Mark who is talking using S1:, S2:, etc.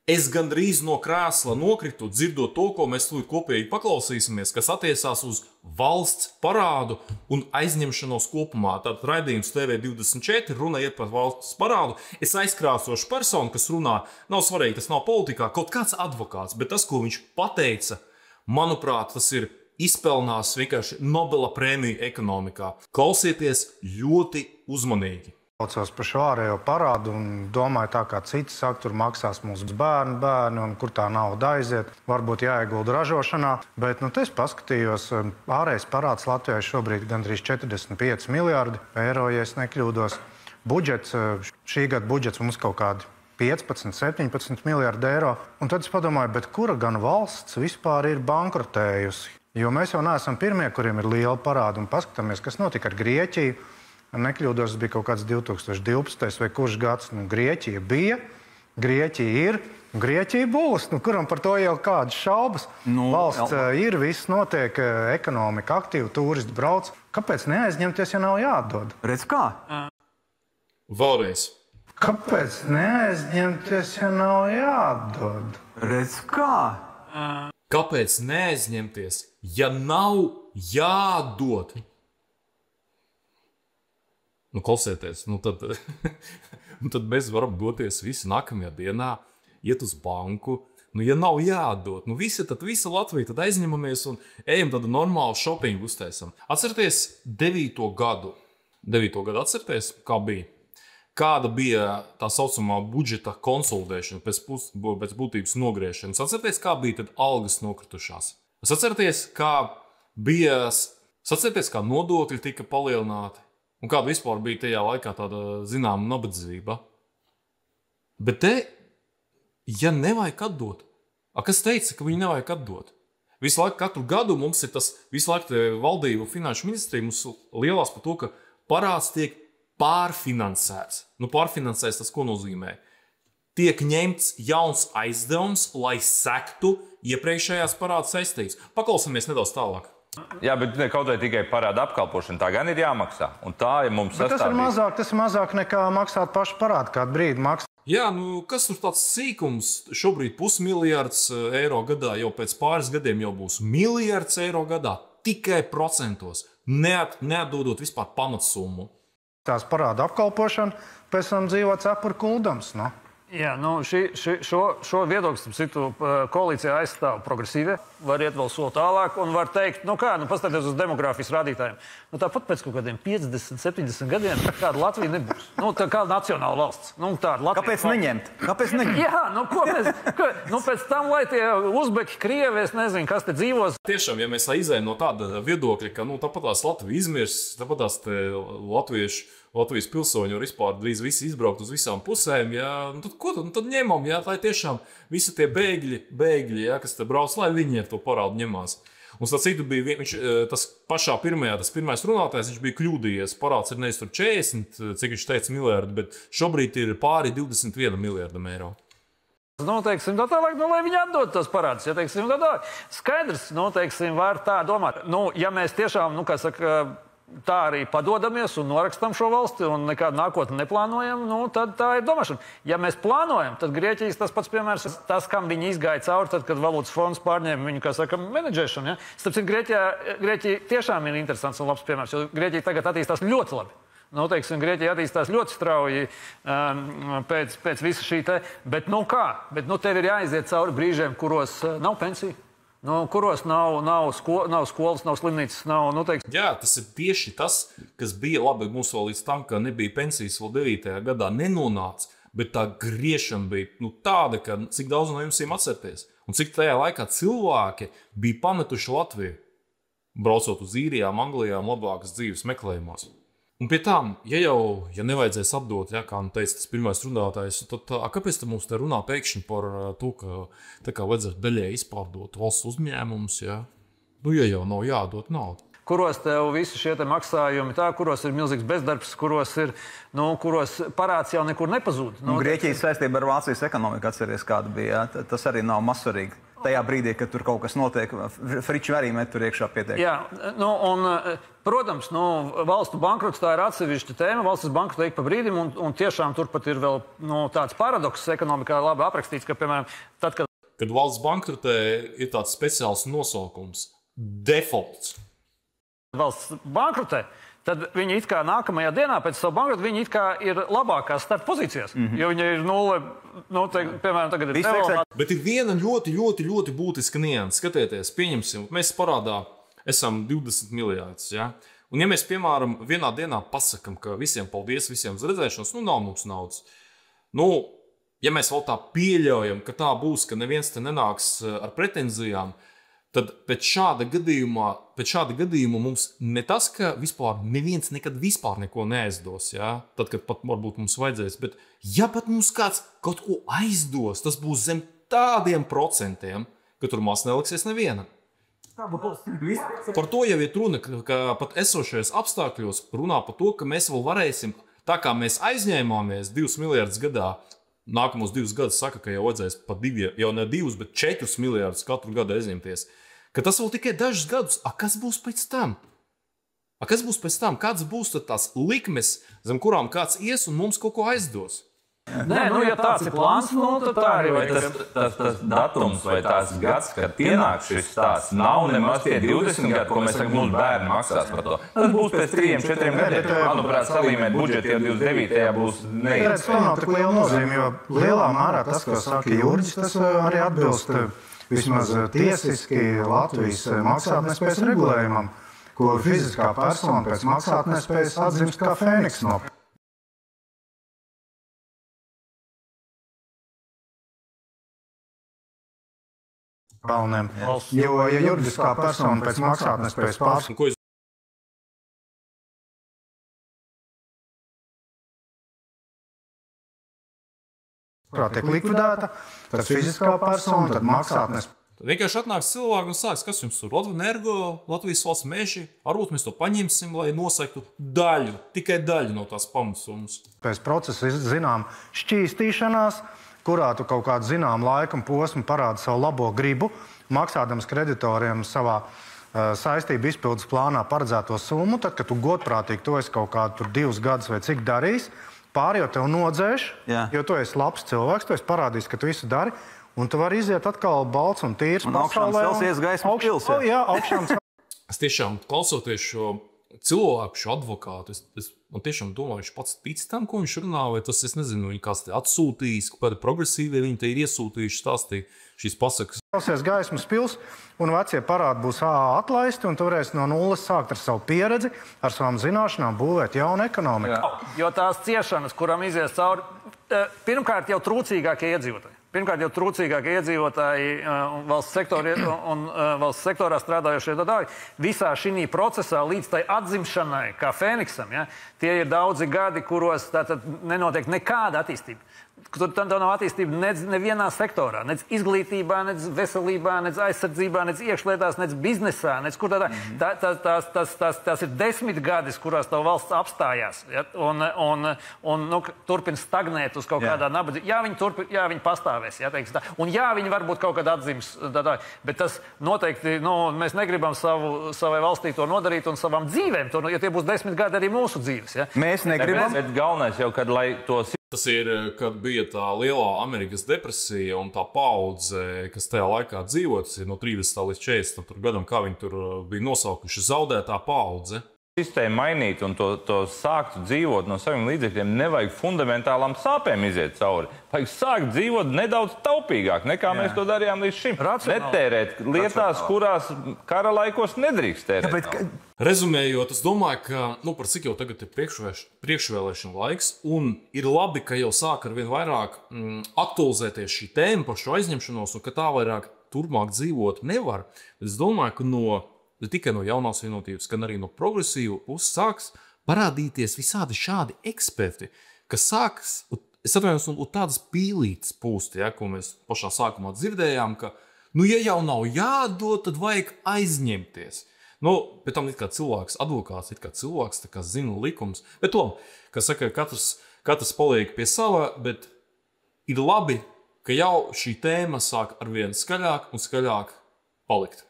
S1: Es gandrīz no krēsla nokritu, dzirdot to, ko mēs tūlīt kopīgi paklausīsimies, kas attiecās uz valsts parādu un aizņemšanos kopumā. Tātad raidījums TV24 runa iet par valsts parādu. Es aizkrāsošu personu, kas runā, nav svarīgi, tas nav politikā, kaut kāds advokāts, bet tas, ko viņš pateica, manuprāt, tas ir izpelnās vienkārši Nobela prēmiju ekonomikā. Klausieties ļoti uzmanīgi.
S2: Saucos par šo ārējo parādu un domāju tā, kā citi saka, tur maksās mūsu bērni un kur tā nauda aiziet. Varbūt jāiegulda ražošanā, bet es paskatījos, ārējais parāds Latvijai šobrīd gandrīz 45 miljārdi eiro, ja es nekļūdos. Budžets, šī gada budžets mums kaut kādi 15, 17 miljārdi eiro. Un tad es padomāju, bet kura gan valsts vispār ir bankrotējusi? Jo mēs jau neesam pirmie, kuriem ir liela parāda, un paskatāmies, kas notika ar Grieķiju. Nekļūdos, bija kaut kāds 2012. vai kurš gads. Grieķija bija, Grieķija ir, Grieķija būs. Kuram par to jau kādas šaubas? Valsts ir, viss notiek, ekonomika aktīva, turisti brauc. Kāpēc neaizņemties, ja nav jāatdod?
S3: Redz kā?
S1: Vēlreiz.
S2: Kāpēc neaizņemties, ja nav jāatdod?
S3: Redz kā?
S1: Kāpēc neaizņemties, ja nav jāatdod? Klausieties, tad mēs varam doties visi nākamajā dienā, iet uz banku. Ja nav jāatdod, visa Latvija tad aizņemamies un ejam tādu normālu šopingu uztaisam. Atcerieties 9. gadu. 9. gadu atcerieties, kā bija? Kāda bija tā saucamā budžeta konsolidēšana pēc būtības nogriešanas? Atcerieties, kā bija tad algas nokritušās? Atcerieties, kā nodokļi tika palielināti? Un kāda vispār bija tajā laikā tāda zināma nabadzība. Bet ja nevajag atdot, kas teica, ka viņi nevajag atdot? Visu laiku, katru gadu mums ir tas, visu laiku valdību finanšu ministrija mums lielās par to, ka parāds tiek pārfinansēts. Pārfinansēts tas, ko nozīmē? Tiek ņemts jauns aizdevums, lai sektu iepriekšējās parāda saistības. Paklausāmies nedaudz tālāk.
S4: Jā, bet kaut vai tikai parāda apkalpošana, tā gan ir jāmaksā. Un tā ir mums
S2: sastādīta. Tas ir mazāk nekā maksāt pašu parādu, kādu brīdi maksā.
S1: Jā, kas tur tāds sīkums? Šobrīd 500 miljards eiro gadā, jau pēc pāris gadiem jau būs miljards eiro gadā. Tikai procentos, neatdodot vispār pamatsummu.
S2: Tās parāda apkalpošana, pēc tam dzīvo cepuri kuldams,
S5: Jā, šo viedokli koalīcijā aizstāv progresīvie. Var iet vēl soli tālāk un var teikt, paskatieties uz demogrāfijas rādītājiem. Tāpat pēc kaut kādiem 50, 70 gadiem kāda Latvija nebūs. Tā kāda nacionāla valsts.
S3: Kāpēc neņemt?
S5: Jā, ko mēs... pēc tam, lai tie uzbeki, krievi, es nezinu, kas te dzīvos.
S1: Tiešām, ja mēs izējam no tāda viedokļa, ka tāpatās Latvija izmirs, tāpatās Latvijas pilsoņi var vispār drīz visi izbraukt uz visām pusēm, tad ņemam, lai tiešām visi tie bēgļi, kas te brauc, lai viņi ar to parādu ņemās. Un starp citu bija tas pašā tas pirmais runātājs, viņš bija kļūdījies, parāds ir nevis tur 40, cik viņš teica miljardi, bet šobrīd ir pāri 21 miljardam eiro.
S5: Teiksim, tā tālāk, lai viņi atdod tos parādus. Ja, teiksim, tā tālāk. Skaidrs, teiksim, var tā domāt. Ja mēs tiešām, tā arī padodamies un norakstam šo valsti un nekādu nākotni neplānojam, tad tā ir domāšana. Ja mēs plānojam, tad Grieķijas tas pats piemērs, tas, kam viņi izgāja cauri, tad, kad valūtas fonds pārņēma viņu, menedžēšanu. Ja? Starp citu, Grieķija tiešām ir interesants un labs piemērs, jo Grieķija tagad attīstās ļoti labi. Grieķija attīstās ļoti strauji pēc visa šī te. Bet tev ir jāiziet cauri brīžiem, kuros nav pensiju. Kuros nav skolas, nav slimnīcas,
S1: Jā, tas ir tieši tas, kas bija labi mums vēl līdz tam, ka nebija pensijas vēl 9. gadā nenonāca, bet tā griešana bija tāda, ka cik daudz no jums atcerieties. Un cik tajā laikā cilvēki bija pametuši Latviju, braucot uz īrijām, Anglijām, labākas dzīves meklējumos. Un pie tām, ja nevajadzēs atdot, kā teica tas pirmais runātājs, tad kāpēc mums te runā pēkšņi par to, ka tā kā vajadzētu daļai izpārdot valsts uzņēmumus, ja jau nav jādod naudu?
S5: Kuros tev visi šie maksājumi, kuros ir milzīgs bezdarbs, kuros parāds jau nekur nepazūd.
S3: Grieķijas saistība ar Vācijas ekonomiku, atceries, kāda bija, tas arī nav mazsvarīgi. tajā brīdī, kad tur kaut kas notiek, Friču arī met tur iekšā pieteikti.
S5: Jā, protams, valstu bankrots tā ir atsevišķa tēma. Valsts bankrota ik pa brīdim, un tiešām turpat ir vēl tāds paradoks ekonomikā labi aprakstīts, ka, piemēram, tad,
S1: kad valsts bankrotē, ir tāds speciāls nosaukums - defaults.
S5: Valsts bankrotē, tad viņi it kā nākamajā dienā pēc savu bankrotu, viņi it kā ir labākās starta pozīcijās. Jo viņi ir nulle, piemēram, tagad ir devalvācija.
S1: Bet ir viena ļoti būtiska nianse. Skatieties, pieņemsim, mēs parādā esam 20 miljārdus. Ja? Un ja mēs, piemēram, vienā dienā pasakam, ka visiem paldies, visiem uz redzēšanos, nav mums naudas. Ja mēs vēl tā pieļaujam, ka tā būs, ka neviens te nenāks ar pretenzijām, tad pēc šāda gadījuma mums ne tas, ka vispār neviens nekad vispār neko neaizdos, ja? Tad, kad pat varbūt mums vajadzēs, bet ja pat mums kāds kaut ko aizdos, tas būs zem tādiem procentiem, ka tur maz neliksies nevienam. Par to jau ir runa, ka pat esošajos apstākļos runā par to, ka mēs vēl varēsim, tā kā mēs aizņēmāmies 2 miljardus gadā, nākamos 2 gadus saka, ka jau vajadzēs pat 2, jau ne 2, bet 4 miljardus katru gadu aizņemties. Ka tas vēl tikai dažus gadus. Kas būs pēc tam? Kāds būs tās likmes, zem kurām kāds ies un mums kaut ko aizdos?
S5: Nē, ja tāds ir plāns, tad tā arī
S4: vai tas datums vai tās gads, kad pienāk šis stāsts, nav nemaz tie 20 gadi, ko mēs sakam, mums bērni maksās par to. Tas būs pēc 3-4 gadiem. Manuprāt, salīmēt budžetu jau 29. būs
S2: neizsaka. Tas nav tik liela nozīme, jo lielā mērā tas, ko saka Jurģis, tas arī atbilst vismaz tiesiski Latvijas maksātnespējas regulējumam, kur fiziskā persona pēc maksātnespējas atzimst kā fēniks no pelniem. Jo, ja juridiskā persona pēc maksātnespējas pārstāv tiek likvidēta, tad fiziskā persona, tad maksātnes.
S1: Tad vienkārši atnāks cilvēki un sāks, kas jums tur Latvenergo, Latvijas valsts meži, varbūt mēs to paņemsim, lai nosaktu daļu, tikai daļu no tās pamatsummas.
S2: Pēc procesa zinām šķīstīšanās, kurā tu kaut kādu zinām laikam posmu parādi savu labo gribu, maksādams kreditoriem savā saistību izpildes plānā paredzēto summu, tad, kad tu godprātīgi to esi kaut kādu 2 gadus vai cik darījis, pāri jau tev nodzēš, jo tu esi labs cilvēks, tu esi parādījis, ka tu visu dari, un tu vari iziet atkal balts un tīrs pasaulē.
S3: Un augšām celsies gaismas pils.
S2: Jā, augšām celsies.
S1: Es tiešām klausoties šo cilvēku, šo advokātu, man tiešām domāju, viņš pats tic tam, ko viņš runā, vai tas, es nezinu, viņi kāds te atsūtījis, kādi progresīvie viņi te ir iesūtījuši stāstīt šīs pasakas.
S2: Celsies gaismas pils, un vecie parādi būs atlaisti, un tu varēsi no nulles sākt ar savu pieredzi, ar savām zināšanām būvēt jaunu ekonomiku.
S5: Jo tās ciešanas, kuram izies cauri, pirmkārt jau trūcīgākie iedzīvotāji. Un valsts sektorā strādājošie dādāji, visā šī procesā līdz tai atzimšanai, kā Fēniksam, tie ir daudzi gadi, kuros nenotiek nekāda attīstība. Tur nav attīstība nevienā sektorā, ne izglītībā, ne veselībā, ne aizsardzībā, ne iekšlietās, ne biznesā, ne kur tādā. Tas ir 10 gadus, kurās tā valsts apstājās, un turpina stagnēt uz kaut kādā nabadzībā. Jā, viņi pastāvēs, un jā, viņi varbūt kaut kad atzīmes, bet tas noteikti, mēs negribam savai valstī to nodarīt un savām dzīvēm, ja tie būs 10 gadi arī mūsu dzīves. Ja?
S3: Mēs negribam.
S4: Bet galvenais jau, kad lai tos.
S1: Tas ir, kad bija tā lielā Amerikas depresija un tā paudze, kas tajā laikā dzīvotas, no 30 līdz 40 gadam, kā viņi tur bija nosaukuši, zaudētā paudze.
S4: Sistēmu mainīt un to sākt dzīvot no saviem līdzekļiem, nevajag fundamentālām sāpēm iziet cauri. Vajag sākt dzīvot nedaudz taupīgāk, nekā mēs to darījām līdz šim. Netērēt lietās, kurās kara laikos nedrīkst tērēt.
S1: Rezumējot, es domāju, ka par cik jau tagad ir priekšvēlēšana laiks, un ir labi, ka jau sāk ar vien vairāk aktualizēties šī tēma par šo aizņemšanos, un ka tā vairāk turpmāk dzīvot nevar. Es domāju, ka ne tikai no jaunās vienotības, gan arī no progresīvu puses sāks parādīties visādi šādi eksperti, kas sāks, es atvainojos, tādas pīlītes pūst, ko mēs pašā sākumā dzirdējām, ka, ja jau nav jādod, tad vajag aizņemties. Bet tam it kā cilvēks, advokāts, it kā cilvēks, tā kā zina likums. Bet kā saka, katrs paliek pie sava, bet ir labi, ka jau šī tēma sāk arvien skaļāk un skaļāk palikt.